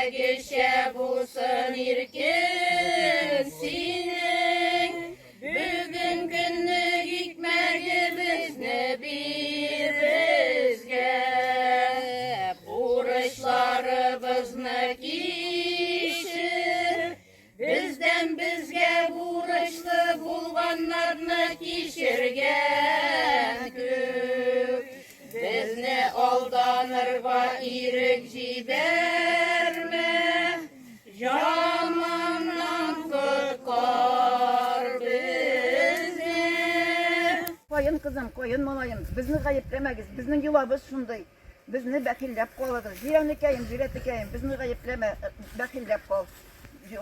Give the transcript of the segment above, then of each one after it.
кешә булсын иркен синең, бүген көнлек икмәгебезне бир безгә, бурычларыбызны кичер, бездән безгә бурычлы булганнарны кичергән күк. Безне алданырга ирек җибәрмә, жаманнан коткар безне. Koyun kızım, koyun molayım. Bizni gayiplemegіз, bizning yolabız şunday. Bizni bəkillep qoladız. Jirenikeyim, jiretikeyim. Bizni gayipleme, bəkillep qol.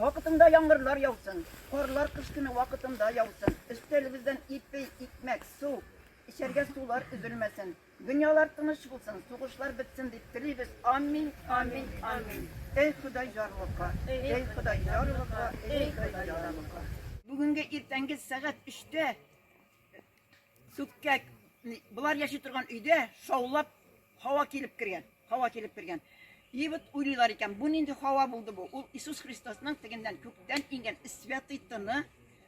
Vakıtında yağmurlar yağsın. Korlar kış günü vakıtında yağsın. Üstelimizden ipi, ekmek, su. İçerge sular üzülmesin. Dünyalar tınış bulsun, soğuşlar bitsin deyip dileriz. Amin, amin, amin. Ey Xuday jarlıqa, ey Xuday jarlıqa, ey Xuday jarlıqa. Bugünkü ertengi saat 3'te Sükkek, bular yaşay turgan uyda şovlap hava kelip kirgen. Yebit uylaylar eken, bu nindi hava buldu bu. O İsus Hristos'nun teginden kökten ingen isvyatı tını,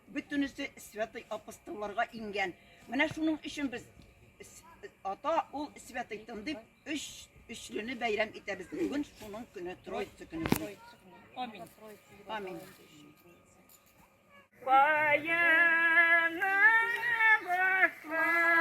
bütünüsü isvyatı apostollarga ingen. Mene şunun için biz ata ol isvyatı tını deyip üçlünü bayram eteriz. Bugün şunun günü, Troysı günü. Amin. Amin. Bayana başlar.